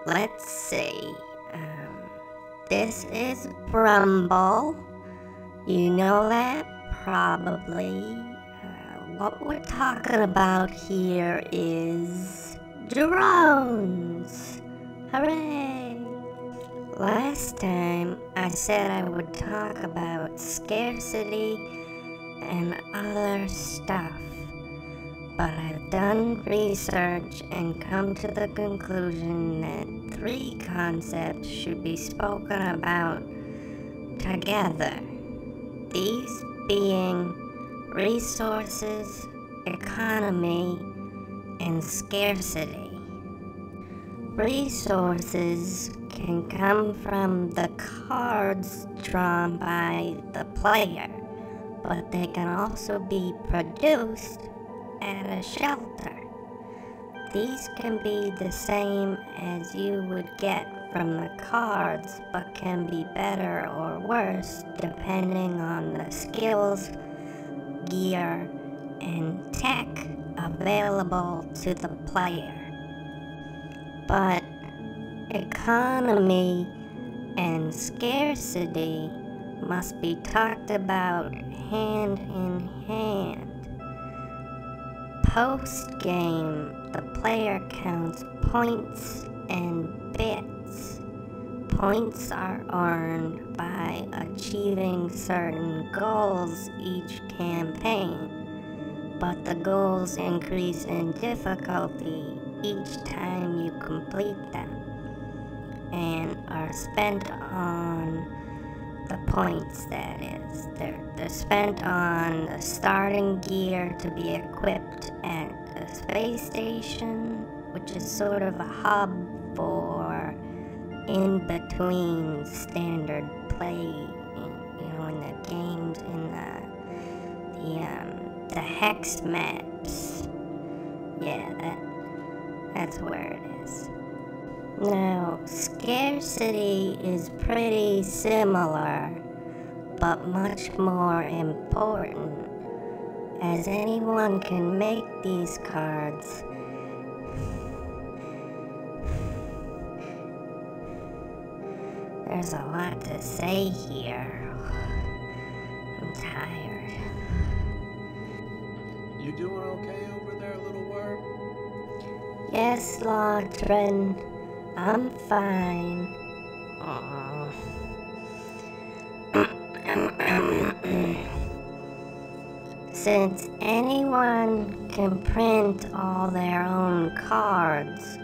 Let's see. This is Brumble. You know that? Probably. What we're talking about here is drones. Hooray! Last time I said I would talk about scarcity and other stuff, but I've done research and come to the conclusion that 3 concepts should be spoken about together. These being resources, economy, and scarcity. Resources can come from the cards drawn by the player, but they can also be produced at a shelter. These can be the same as you would get from the cards, but can be better or worse depending on the skills, gear, and tech available to the player. But economy and scarcity must be talked about hand in hand. Post-game, the player counts points and bits. Points are earned by achieving certain goals each campaign, but the goals increase in difficulty each time you complete them, and are spent on the points, that is. They're spent on the starting gear to be equipped at the space station, which is sort of a hub for in between standard play, in the games, in the hex maps. Yeah, that's where it is. Now, scarcity is pretty similar, but much more important, as anyone can make these cards. There's a lot to say here. I'm tired. You doing okay over there, little worm? Yes, Lotrin. I'm fine. Since anyone can print all their own cards,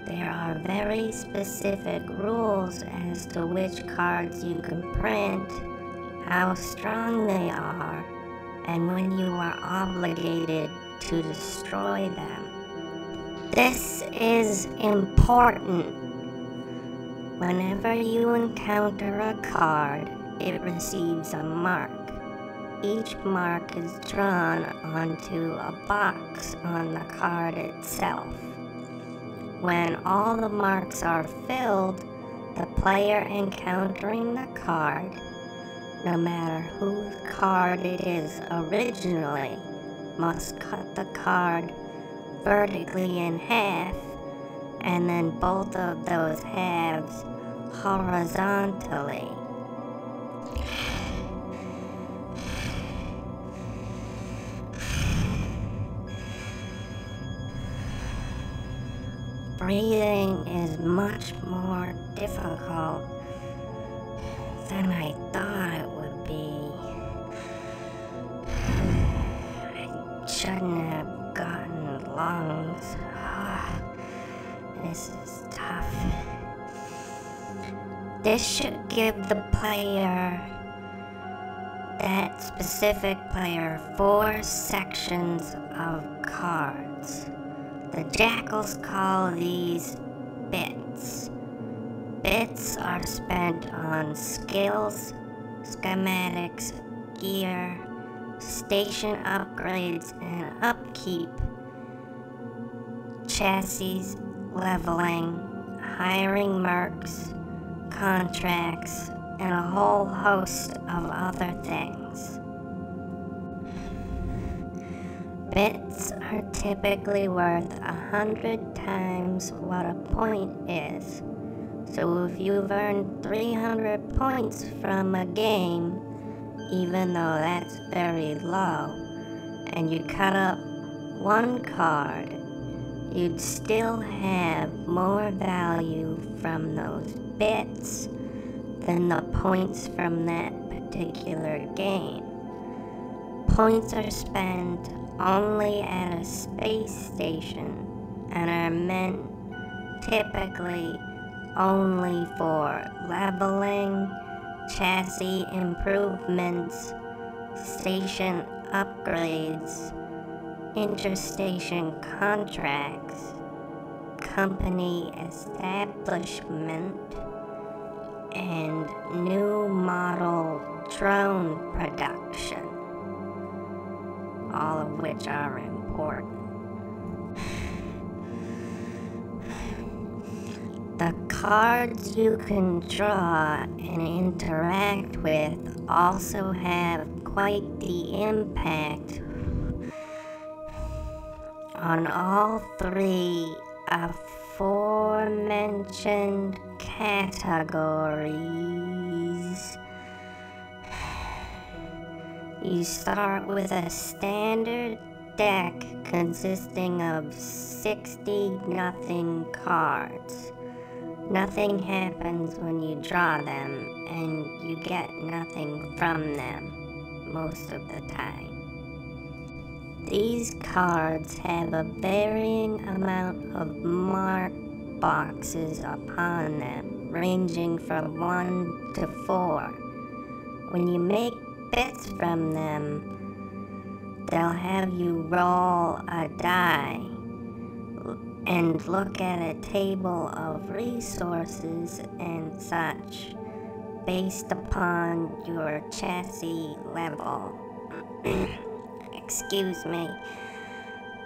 there are very specific rules as to which cards you can print, how strong they are, and when you are obligated to destroy them. This is important. Whenever you encounter a card, it receives a mark. Each mark is drawn onto a box on the card itself. When all the marks are filled, the player encountering the card, no matter whose card it is originally, must cut the card vertically in half, and then both of those halves horizontally. Breathing is much more difficult than I thought it would be. I shouldn't have gotten lungs. This is tough. This should give the player, that specific player, 4 sections of cards. The jackals call these bits. Bits are spent on skills, schematics, gear, station upgrades and upkeep, chassis, leveling, hiring mercs, contracts, and a whole host of other things. Bits are typically worth 100 times what a point is. So if you've earned 300 points from a game, even though that's very low, and you cut up one card, you'd still have more value from those bits than the points from that particular game. Points are spent only at a space station and are meant typically only for leveling, chassis improvements, station upgrades, interstation contracts, company establishment, and new model drone production, all of which are important. The cards you can draw and interact with also have quite the impact on all three aforementioned categories. You start with a standard deck consisting of 60 nothing cards. Nothing happens when you draw them, and you get nothing from them most of the time. These cards have a varying amount of mark boxes upon them, ranging from 1 to 4. When you make bits from them, they'll have you roll a die and look at a table of resources and such based upon your chassis level. Excuse me.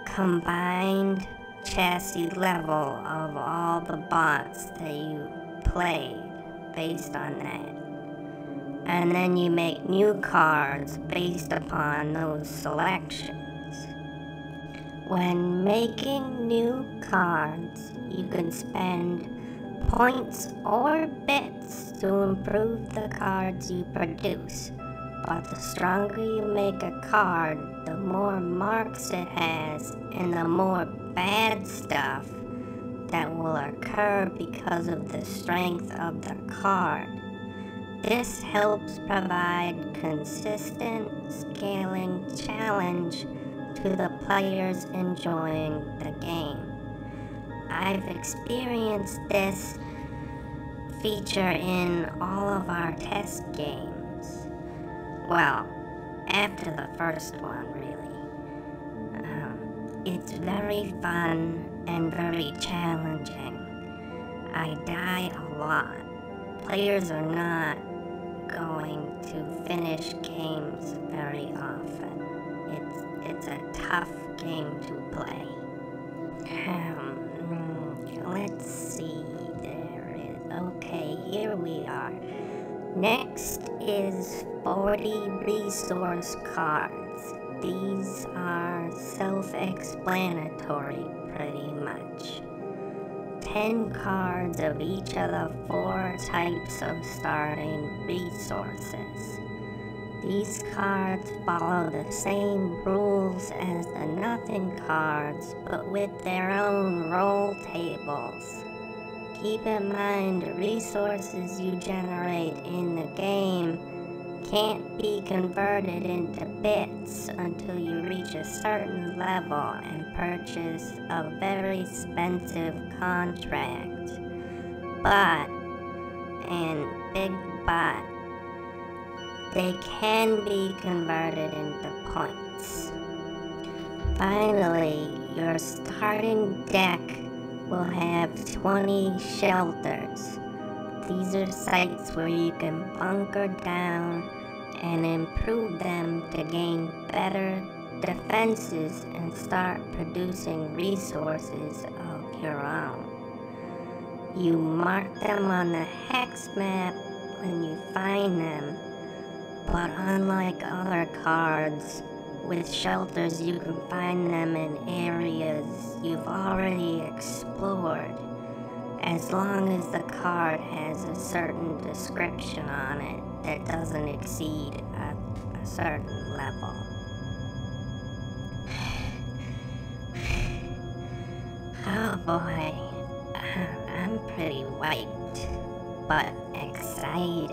Combined chassis level of all the bots that you played based on that. And then you make new cards based upon those selections. When making new cards, you can spend points or bits to improve the cards you produce. But the stronger you make a card, the more marks it has and the more bad stuff that will occur because of the strength of the card. This helps provide consistent scaling challenge to the players enjoying the game. I've experienced this feature in all of our test games. Well, after the first one, really. It's very fun and very challenging. I die a lot. Players are not going to finish games very often. It's a tough game to play. Let's see, okay, here we are. Next is 40 resource cards. These are self-explanatory, pretty much. 10 cards of each of the 4 types of starting resources. These cards follow the same rules as the nothing cards, but with their own roll tables. Keep in mind, resources you generate in the game can't be converted into bits until you reach a certain level and purchase a very expensive contract. But, and big but, they can be converted into points. Finally, your starting deck will have 20 shelters. These are sites where you can bunker down and improve them to gain better defenses and start producing resources of your own. You mark them on the hex map when you find them, but unlike other cards, with shelters, you can find them in areas you've already explored, as long as the card has a certain description on it that doesn't exceed a certain level. Oh boy, I'm pretty wiped, but excited.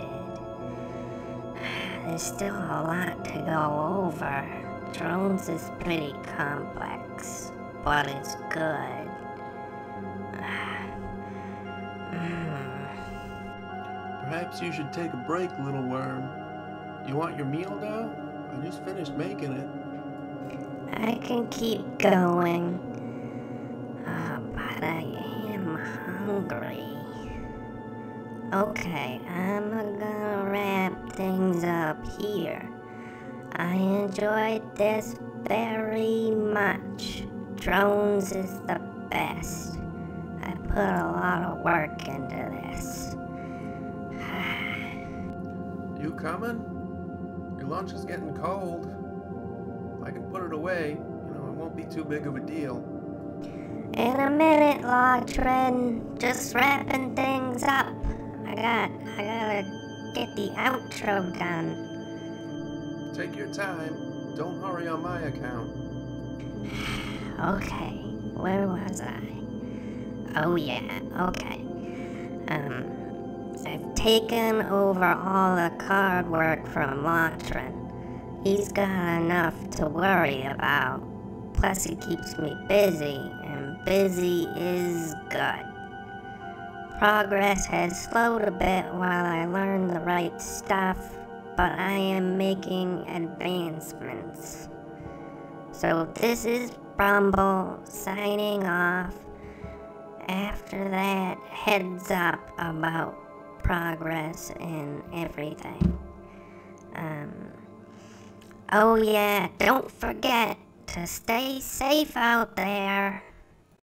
There's still a lot to go over. Drones is pretty complex, but it's good. Perhaps you should take a break, little worm. You want your meal now? I just finished making it. I can keep going, but I am hungry. Okay, I'm gonna wrap things up here. I enjoyed this very much. Drones is the best. I put a lot of work into this. You coming? Your lunch is getting cold. I can put it away. You know, it won't be too big of a deal. In a minute, Logtred. Just wrapping things up. I gotta get the outro done. Take your time. Don't hurry on my account. Okay, where was I? Oh yeah, okay. I've taken over all the card work from Logtred. He's got enough to worry about. Plus he keeps me busy, and busy is good. Progress has slowed a bit while I learn the right stuff, but I am making advancements. So this is Brumble signing off. After that, heads up about progress and everything. Oh yeah, don't forget to stay safe out there.